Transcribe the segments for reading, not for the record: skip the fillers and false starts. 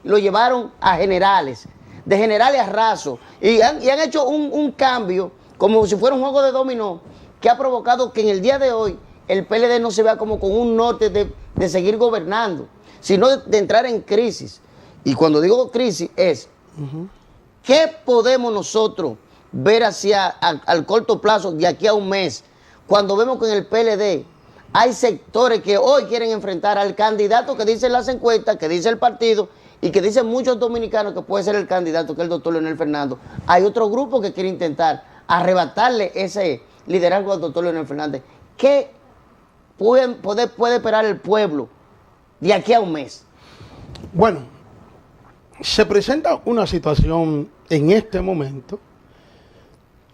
y lo llevaron a generales, de generales a raso, y han hecho un cambio como si fuera un juego de dominó que ha provocado que en el día de hoy el PLD no se vea como con un norte de seguir gobernando, sino de entrar en crisis. Y cuando digo crisis es, ¿qué podemos nosotros ver al corto plazo de aquí a un mes, cuando vemos que en el PLD hay sectores que hoy quieren enfrentar al candidato que dicen las encuestas, que dice el partido y que dicen muchos dominicanos que puede ser el candidato, que es el doctor Leonel Fernández? Hay otro grupo que quiere intentar arrebatarle ese liderazgo al doctor Leonel Fernández. ¿Qué puede esperar el pueblo de aquí a un mes? Bueno, se presenta una situación en este momento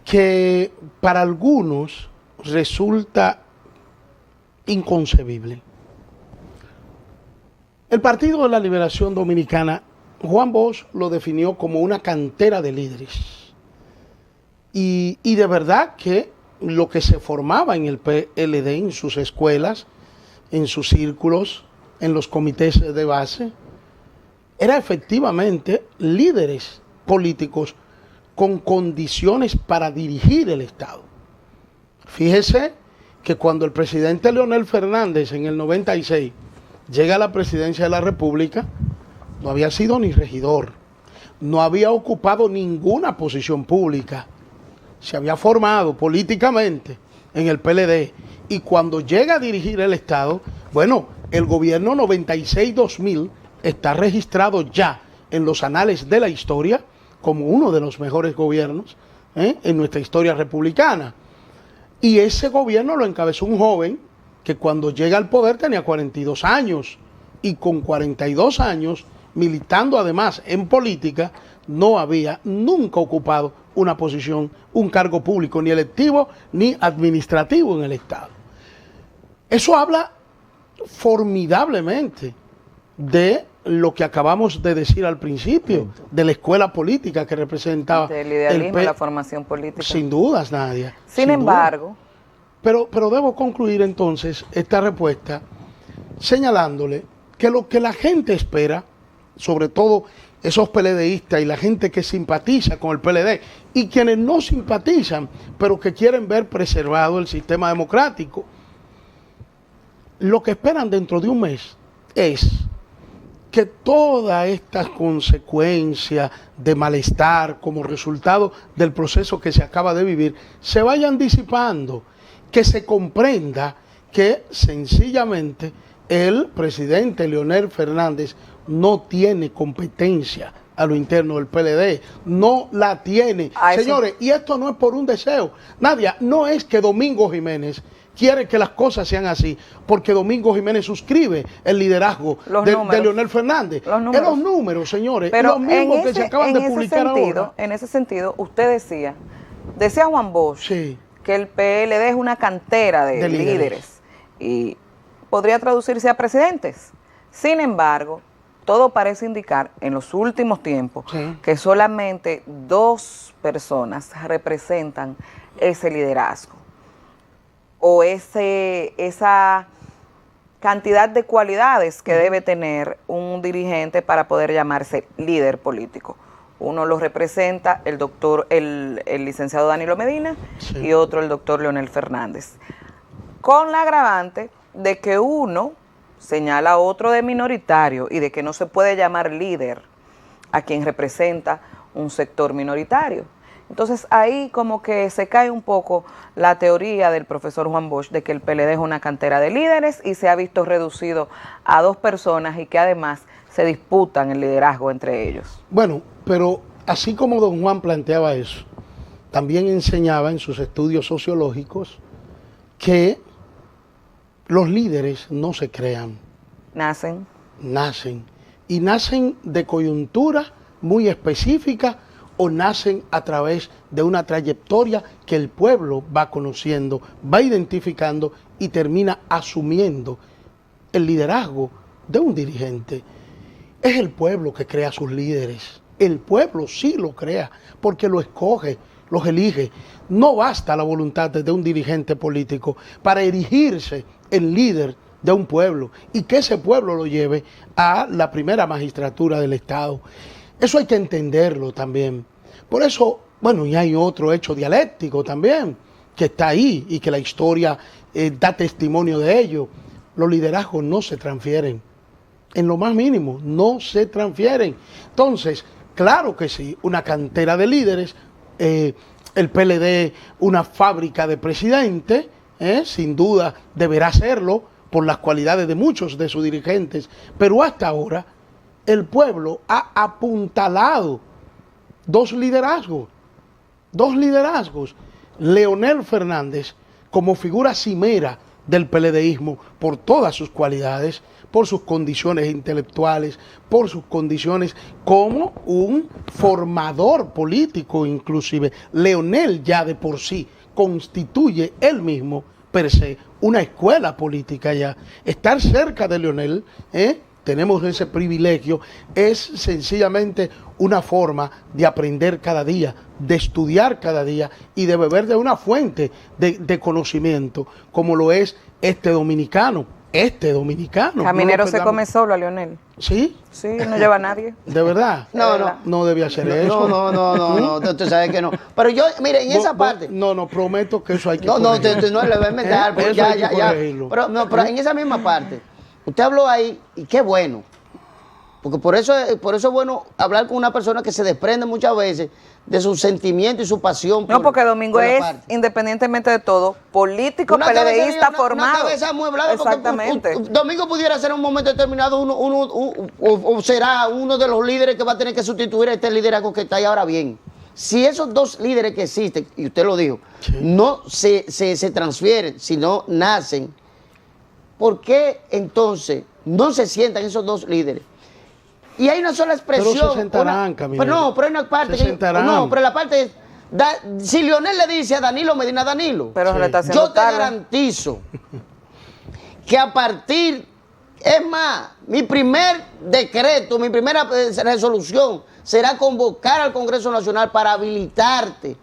que para algunos resulta inconcebible. El Partido de la Liberación Dominicana, Juan Bosch lo definió como una cantera de líderes. Y de verdad que lo que se formaba en el PLD, en sus escuelas, en sus círculos, en los comités de base, era efectivamente líderes políticos con condiciones para dirigir el Estado. Fíjese que cuando el presidente Leonel Fernández en el 96 llega a la presidencia de la República, no había sido ni regidor, no había ocupado ninguna posición pública, se había formado políticamente en el PLD, y cuando llega a dirigir el Estado, bueno, el gobierno 96-2000 está registrado ya en los anales de la historia como uno de los mejores gobiernos en nuestra historia republicana. Y ese gobierno lo encabezó un joven que cuando llega al poder tenía 42 años, y con 42 años, militando además en política, no había nunca ocupado una posición, un cargo público, ni electivo ni administrativo en el Estado. Eso habla formidablemente de lo que acabamos de decir al principio, de la escuela política que representaba el idealismo y la formación política. Sin dudas, Nadia. Sin embargo. Pero debo concluir entonces esta respuesta señalándole que lo que la gente espera, sobre todo esos PLDistas y la gente que simpatiza con el PLD y quienes no simpatizan, pero que quieren ver preservado el sistema democrático, lo que esperan dentro de un mes es que todas estas consecuencias de malestar como resultado del proceso que se acaba de vivir se vayan disipando, que se comprenda que sencillamente el presidente Leonel Fernández no tiene competencia a lo interno del PLD, no la tiene. Señores, y esto no es por un deseo, Nadia, no es que Domingo Jiménez quiere que las cosas sean así, porque Domingo Jiménez suscribe el liderazgo de Leonel Fernández. Los números, señores, pero los mismos que se acaban de publicar ahora. En ese sentido, usted decía Juan Bosch, sí, que el PLD es una cantera de líderes y podría traducirse a presidentes. Sin embargo, todo parece indicar en los últimos tiempos que solamente 2 personas representan ese liderazgo o esa cantidad de cualidades que debe tener un dirigente para poder llamarse líder político. Uno lo representa el licenciado Danilo Medina, y otro el doctor Leonel Fernández, con la agravante de que uno señala a otro de minoritario y de que no se puede llamar líder a quien representa un sector minoritario. Entonces ahí como que se cae un poco la teoría del profesor Juan Bosch de que el PLD es una cantera de líderes y se ha visto reducido a 2 personas y que además se disputan el liderazgo entre ellos. Bueno, pero así como don Juan planteaba eso, también enseñaba en sus estudios sociológicos que los líderes no se crean. Nacen. Y nacen de coyuntura muy específica o nacen a través de una trayectoria que el pueblo va conociendo, va identificando y termina asumiendo el liderazgo de un dirigente. Es el pueblo que crea sus líderes. El pueblo sí lo crea porque lo escoge, los elige. No basta la voluntad de un dirigente político para erigirse en líder de un pueblo y que ese pueblo lo lleve a la primera magistratura del Estado. Eso hay que entenderlo también. Por eso, bueno, y hay otro hecho dialéctico también, que está ahí y que la historia da testimonio de ello. Los liderazgos no se transfieren, en lo más mínimo, no se transfieren. Entonces, claro que sí, una cantera de líderes, el PLD, una fábrica de presidentes, sin duda deberá serlo por las cualidades de muchos de sus dirigentes, pero hasta ahora el pueblo ha apuntalado dos liderazgos. Leonel Fernández como figura cimera del PLDismo por todas sus cualidades, por sus condiciones intelectuales, por sus condiciones como un formador político inclusive. Leonel ya de por sí constituye él mismo per se una escuela política ya. Estar cerca de Leonel, tenemos ese privilegio, es sencillamente una forma de aprender cada día, de estudiar cada día y de beber de una fuente de conocimiento, como lo es este dominicano. Caminero se come solo a Leonel. ¿Sí? Sí, no lleva a nadie. ¿De verdad? No debía ser eso. No, tú sabes que no. Pero yo, mire, en esa parte. No, prometo que eso hay que no le voy a inventar, porque ya. Pero en esa misma parte, usted habló ahí, y qué bueno. Porque por eso es bueno hablar con una persona que se desprende muchas veces de su sentimiento y su pasión. No, porque Domingo es, independientemente de todo, político, PLDista formado. Una cabeza amueblada. Exactamente. Domingo pudiera ser en un momento determinado o será uno de los líderes que va a tener que sustituir a este liderazgo que está ahí ahora bien. Si esos dos líderes que existen, y usted lo dijo, sí, no se transfieren, sino nacen, ¿por qué entonces no se sientan esos dos líderes? Y hay una sola expresión. Pero se sentarán, Camilo. Pero hay una parte. Pero la parte es, si Leonel le dice a Danilo Medina, Danilo, pero sí, yo te garantizo que a partir, es más, mi primer decreto, mi primera resolución será convocar al Congreso Nacional para habilitarte,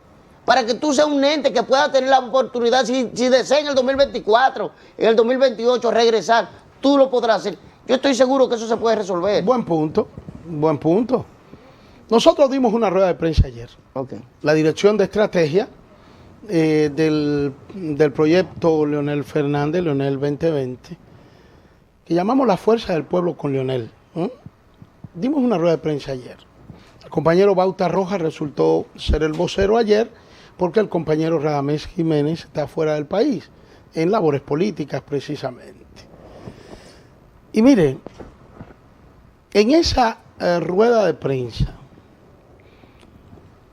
para que tú seas un ente que pueda tener la oportunidad, si desea en el 2024, en el 2028 regresar, tú lo podrás hacer. Yo estoy seguro que eso se puede resolver. Buen punto. Nosotros dimos una rueda de prensa ayer. Okay. La dirección de estrategia del proyecto Leonel Fernández, Leonel 2020, que llamamos la fuerza del pueblo con Leonel. Dimos una rueda de prensa ayer. El compañero Bauta Rojas resultó ser el vocero ayer porque el compañero Radamés Jiménez está fuera del país, en labores políticas precisamente. Y miren, en esa rueda de prensa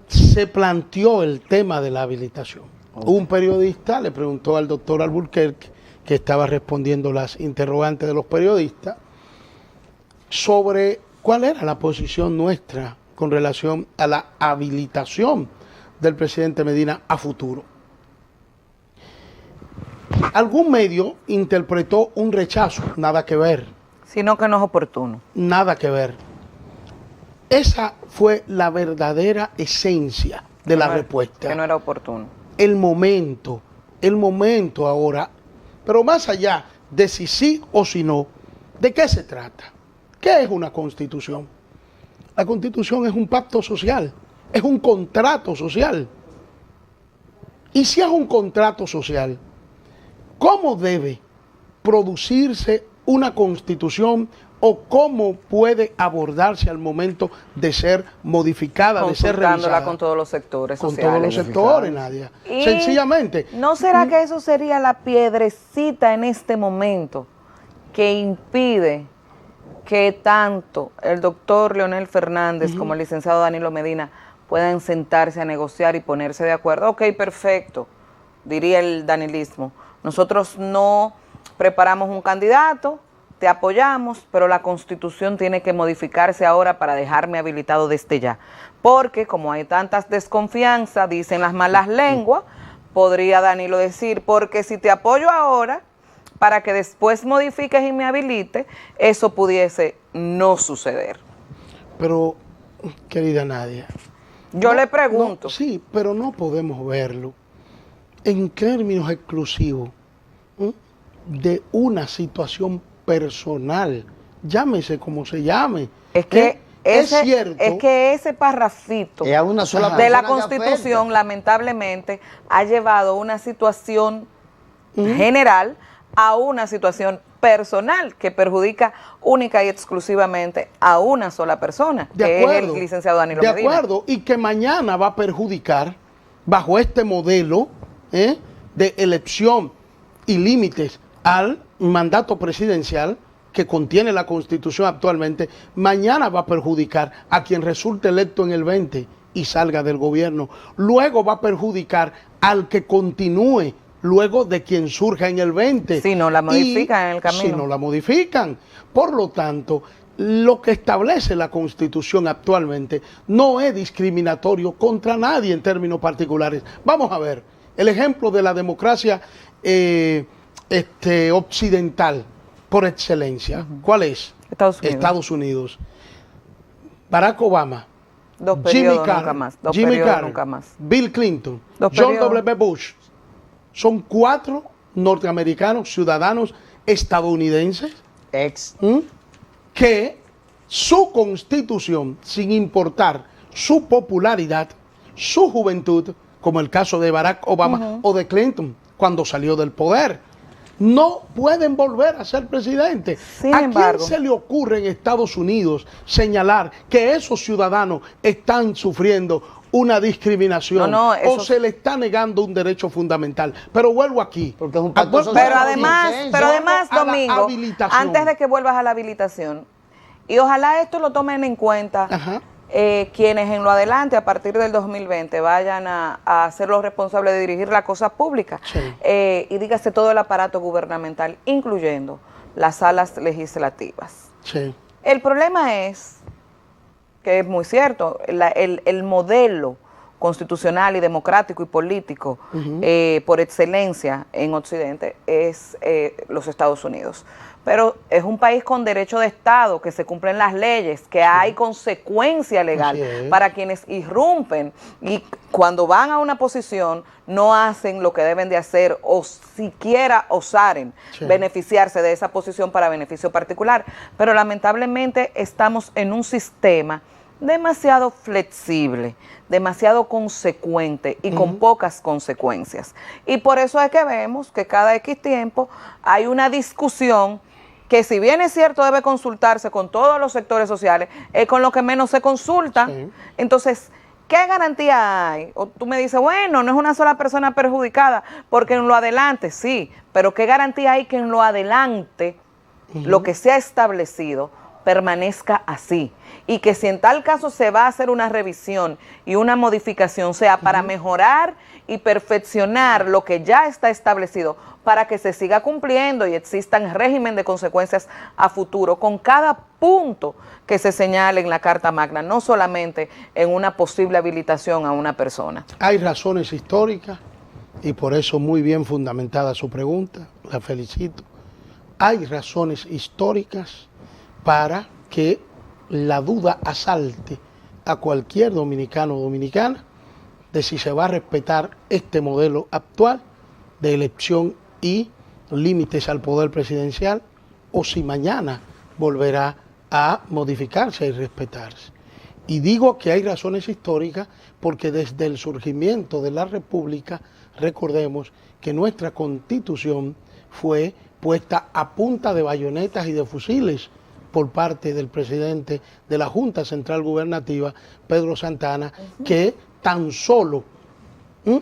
se planteó el tema de la habilitación. Okay. Un periodista le preguntó al doctor Alburquerque, que estaba respondiendo las interrogantes de los periodistas, sobre cuál era la posición nuestra con relación a la habilitación del presidente Medina a futuro. Algún medio interpretó un rechazo, nada que ver. Sino que no es oportuno. Nada que ver. Esa fue la verdadera esencia de la respuesta. Que no era oportuno. El momento ahora, pero más allá de si sí o si no, ¿de qué se trata? ¿Qué es una constitución? La constitución es un pacto social, es un contrato social. Y si es un contrato social, ¿cómo debe producirse una constitución o cómo puede abordarse al momento de ser modificada, de ser revisada? Con todos los sectores sociales. Con todos los sectores, Nadia. Sencillamente. ¿No será que eso sería la piedrecita en este momento que impide que tanto el doctor Leonel Fernández como el licenciado Danilo Medina puedan sentarse a negociar y ponerse de acuerdo? Ok, perfecto, diría el danilismo. Nosotros no preparamos un candidato, te apoyamos, pero la Constitución tiene que modificarse ahora para dejarme habilitado desde ya. Porque como hay tantas desconfianzas, dicen las malas lenguas, podría Danilo decir, porque si te apoyo ahora, para que después modifiques y me habilite, eso pudiese no suceder. Pero, querida Nadia, yo le pregunto. Sí, pero no podemos verlo en términos exclusivos. de una situación personal, llámese como se llame. Es que es cierto. Es que ese parrafito de la Constitución, lamentablemente, ha llevado una situación general a una situación personal que perjudica única y exclusivamente a una sola persona, que es el licenciado Danilo Medina. De acuerdo, y que mañana va a perjudicar, bajo este modelo de elección y límites al mandato presidencial que contiene la Constitución actualmente, mañana va a perjudicar a quien resulte electo en el 20 y salga del gobierno. Luego va a perjudicar al que continúe luego de quien surja en el 20. Si no la modifican en el camino. Si no la modifican. Por lo tanto, lo que establece la Constitución actualmente no es discriminatorio contra nadie en términos particulares. Vamos a ver, el ejemplo de la democracia occidental por excelencia. ¿Cuál es? Estados Unidos. Barack Obama, Jimmy Carter, nunca más. Bill Clinton, George W. Bush. Son 4 norteamericanos, ciudadanos estadounidenses, que su constitución, sin importar su popularidad, su juventud, como el caso de Barack Obama o de Clinton, cuando salió del poder, no pueden volver a ser presidente. ¿A quién se le ocurre en Estados Unidos señalar que esos ciudadanos están sufriendo una discriminación o se le está negando un derecho fundamental? Pero vuelvo aquí. Porque es un pacto social. Pero además, Domingo, antes de que vuelvas a la habilitación, y ojalá esto lo tomen en cuenta quienes en lo adelante, a partir del 2020, vayan a ser los responsables de dirigir la cosa pública, y dígase todo el aparato gubernamental, incluyendo las salas legislativas. El problema es que es muy cierto, el modelo constitucional y democrático y político por excelencia en Occidente es los Estados Unidos. Pero es un país con derecho de Estado, que se cumplen las leyes, que hay consecuencia legal para quienes irrumpen y cuando van a una posición no hacen lo que deben de hacer o siquiera osaren beneficiarse de esa posición para beneficio particular. Pero lamentablemente estamos en un sistema demasiado flexible, demasiado consecuente y con pocas consecuencias. Y por eso es que vemos que cada X tiempo hay una discusión que, si bien es cierto debe consultarse con todos los sectores sociales, es con lo que menos se consulta. Entonces, ¿qué garantía hay? O tú me dices, bueno, no es una sola persona perjudicada, porque en lo adelante sí, pero ¿qué garantía hay que en lo adelante lo que se ha establecido permanezca así? Y que si en tal caso se va a hacer una revisión y una modificación, sea para mejorar y perfeccionar lo que ya está establecido, para que se siga cumpliendo y existan régimen de consecuencias a futuro con cada punto que se señale en la Carta Magna, no solamente en una posible habilitación a una persona. Hay razones históricas y por eso muy bien fundamentada su pregunta, la felicito. Hay razones históricas para que la duda asalte a cualquier dominicano o dominicana de si se va a respetar este modelo actual de elección y límites al poder presidencial, o si mañana volverá a modificarse y respetarse. Y digo que hay razones históricas porque desde el surgimiento de la República, recordemos que nuestra Constitución fue puesta a punta de bayonetas y de fusiles por parte del presidente de la Junta Central Gubernativa, Pedro Santana, que tan solo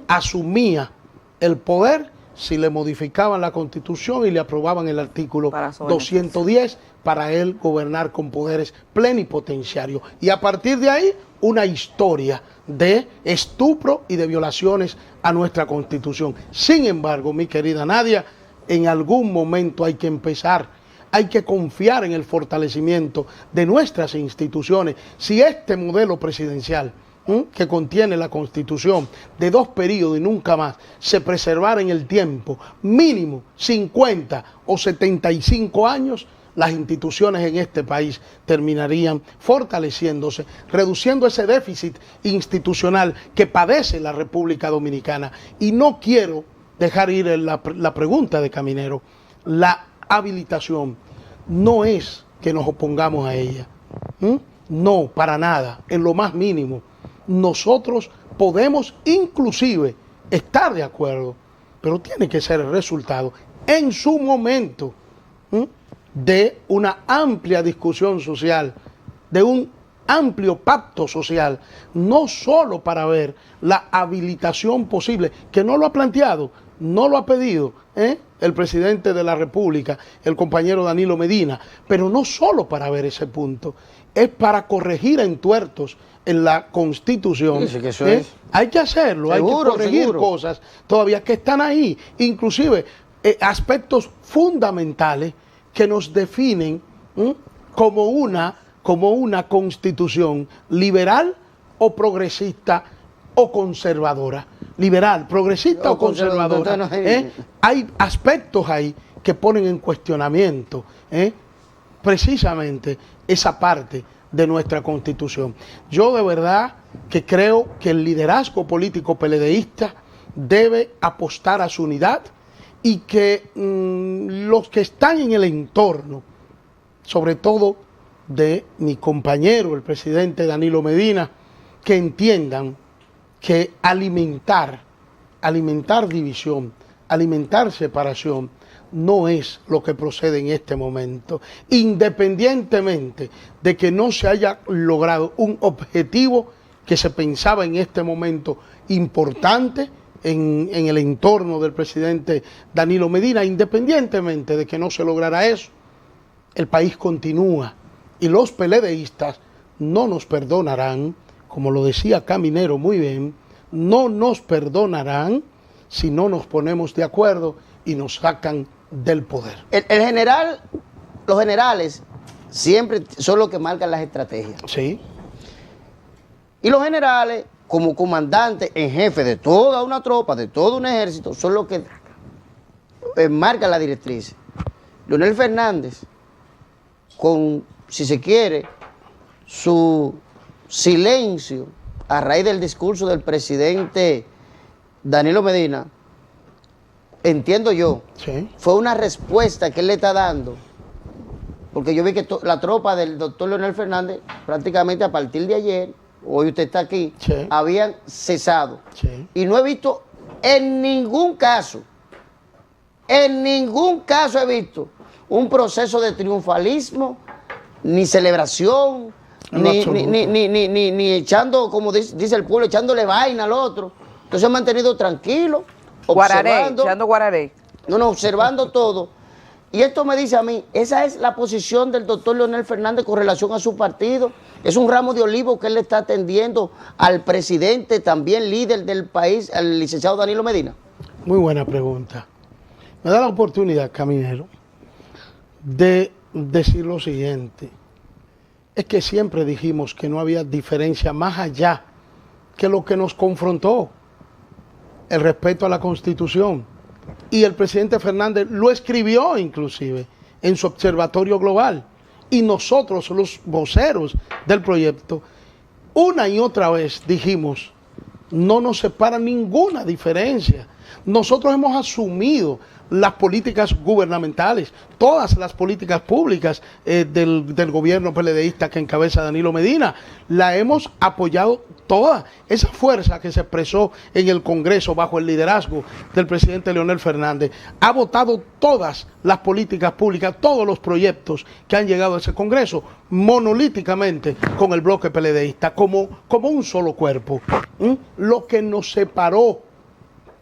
asumía el poder si le modificaban la Constitución y le aprobaban el artículo 210 para él gobernar con poderes plenipotenciarios. Y a partir de ahí, una historia de estupro y de violaciones a nuestra Constitución. Sin embargo, mi querida Nadia, en algún momento hay que empezar, hay que confiar en el fortalecimiento de nuestras instituciones. Si este modelo presidencial que contiene la Constitución de 2 periodos y nunca más se preservara en el tiempo, mínimo 50 o 75 años, las instituciones en este país terminarían fortaleciéndose, reduciendo ese déficit institucional que padece la República Dominicana. Y no quiero dejar ir la pregunta de Caminero. la habilitación no es que nos opongamos a ella. No, para nada, en lo más mínimo. Nosotros podemos inclusive estar de acuerdo, pero tiene que ser el resultado en su momento de una amplia discusión social, de un amplio pacto social, no solo para ver la habilitación posible, que no lo ha planteado, no lo ha pedido el presidente de la República, el compañero Danilo Medina, pero no solo para ver ese punto, es para corregir entuertos en la Constitución. Sí, que eso es. Hay que hacerlo, seguro, hay que corregir cosas todavía que están ahí, inclusive aspectos fundamentales que nos definen como una constitución liberal o progresista o conservadora. Liberal, progresista o conservadora. Hay aspectos ahí que ponen en cuestionamiento precisamente esa parte de nuestra constitución. Yo de verdad que creo que el liderazgo político PLDista debe apostar a su unidad y que los que están en el entorno, sobre todo de mi compañero, el presidente Danilo Medina, que entiendan que alimentar división, alimentar separación, no es lo que procede en este momento, independientemente de que no se haya logrado un objetivo que se pensaba en este momento importante en el entorno del presidente Danilo Medina. Independientemente de que no se lograra eso, el país continúa y los PLDistas no nos perdonarán, como lo decía Caminero muy bien, no nos perdonarán si no nos ponemos de acuerdo y nos sacan del poder. Los generales siempre son los que marcan las estrategias. Sí. Y los generales, como comandantes en jefe de toda una tropa, de todo un ejército, son los que marcan la directriz. Leonel Fernández, con, si se quiere, su silencio a raíz del discurso del presidente Danilo Medina, entiendo yo, sí, fue una respuesta que él le está dando, porque yo vi que la tropa del doctor Leonel Fernández, prácticamente a partir de ayer, hoy usted está aquí, sí, habían cesado. Sí. Y no he visto en ningún caso he visto un proceso de triunfalismo, ni celebración, ni echando, como dice el pueblo, echándole vaina al otro. Entonces se han mantenido tranquilos, observando. Guararé. No, observando todo. Y esto me dice a mí, esa es la posición del doctor Leonel Fernández con relación a su partido. Es un ramo de olivo que él le está atendiendo al presidente, también líder del país, al licenciado Danilo Medina. Muy buena pregunta. Me da la oportunidad, Caminero, de decir lo siguiente. Es que siempre dijimos que no había diferencia más allá que lo que nos confrontó, el respeto a la Constitución. Y el presidente Fernández lo escribió inclusive en su observatorio global. Y nosotros, los voceros del proyecto, una y otra vez dijimos, no nos separa ninguna diferencia. Nosotros hemos asumido las políticas gubernamentales, todas las políticas públicas del gobierno PLDista que encabeza Danilo Medina, la hemos apoyado toda. Esa fuerza que se expresó en el Congreso bajo el liderazgo del presidente Leonel Fernández ha votado todas las políticas públicas, todos los proyectos que han llegado a ese Congreso, monolíticamente con el bloque PLDista, como un solo cuerpo. Lo que nos separó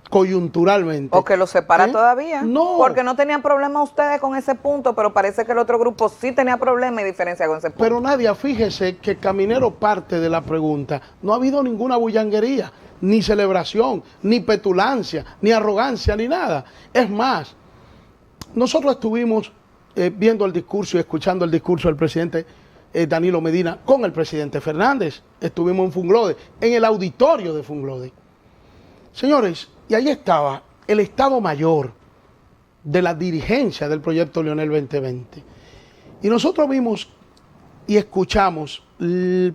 coyunturalmente. ¿O que lo separa todavía? No. Porque no tenían problema ustedes con ese punto, pero parece que el otro grupo sí tenía problema y diferencia con ese punto. Pero Nadia, fíjese que Caminero parte de la pregunta. No ha habido ninguna bullanguería, ni celebración, ni petulancia, ni arrogancia, ni nada. Es más, nosotros estuvimos viendo el discurso y escuchando el discurso del presidente Danilo Medina con el presidente Fernández. Estuvimos en Funglode, en el auditorio de Funglode. Señores, y ahí estaba el Estado Mayor de la dirigencia del proyecto Leonel 2020. Y nosotros vimos y escuchamos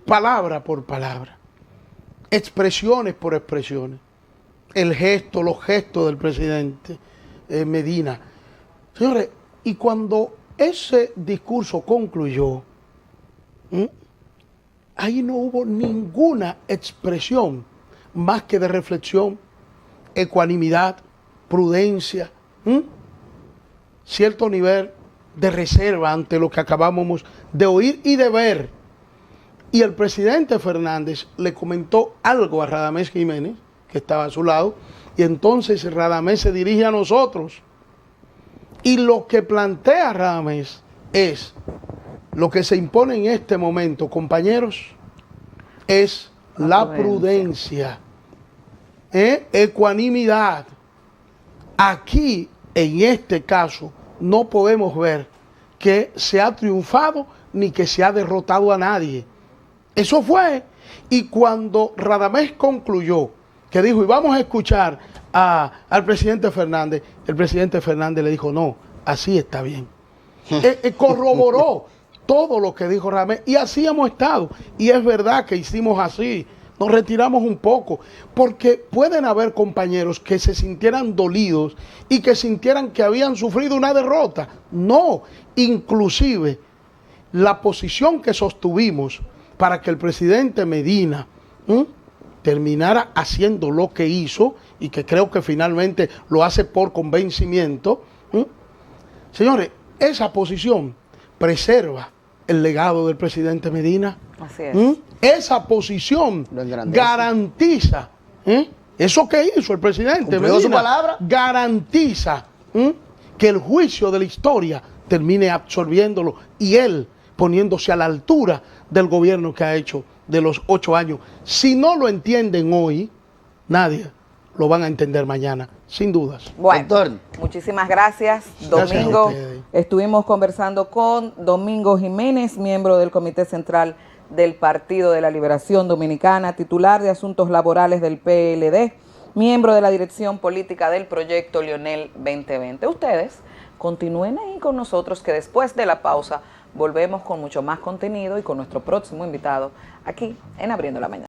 palabra por palabra, expresiones por expresiones, los gestos del presidente Medina. Señores, Y cuando ese discurso concluyó, ahí no hubo ninguna expresión más que de reflexión, ecuanimidad, prudencia, cierto nivel de reserva ante lo que acabamos de oír y de ver. Y el presidente Fernández le comentó algo a Radamés Jiménez, que estaba a su lado, y entonces Radamés se dirige a nosotros. Y lo que plantea Radamés es, lo que se impone en este momento, compañeros, es la prudencia, ecuanimidad. Aquí, en este caso, no podemos ver que se ha triunfado ni que se ha derrotado a nadie. Eso fue. Y cuando Radamés concluyó, que dijo, y vamos a escuchar al presidente Fernández, el presidente Fernández le dijo, no, así está bien. Corroboró todo lo que dijo Radamés, y así hemos estado. Y es verdad que hicimos así. Nos retiramos un poco, porque pueden haber compañeros que se sintieran dolidos y que sintieran que habían sufrido una derrota. No, inclusive la posición que sostuvimos para que el presidente Medina terminara haciendo lo que hizo, y que creo que finalmente lo hace por convencimiento. Señores, esa posición preserva el legado del presidente Medina. Así es. Esa posición garantiza, eso que hizo el presidente Medina, su palabra, garantiza que el juicio de la historia termine absorbiéndolo y él poniéndose a la altura del gobierno que ha hecho de los 8 años. Si no lo entienden hoy, nadie lo van a entender mañana, sin dudas. Bueno, doctor, muchísimas gracias. Domingo, estuvimos conversando con Domingo Jiménez, miembro del Comité Central del Partido de la Liberación Dominicana, titular de Asuntos Laborales del PLD, miembro de la Dirección Política del Proyecto Leonel 2020. Ustedes continúen ahí con nosotros, que después de la pausa volvemos con mucho más contenido y con nuestro próximo invitado aquí en Abriendo la Mañana.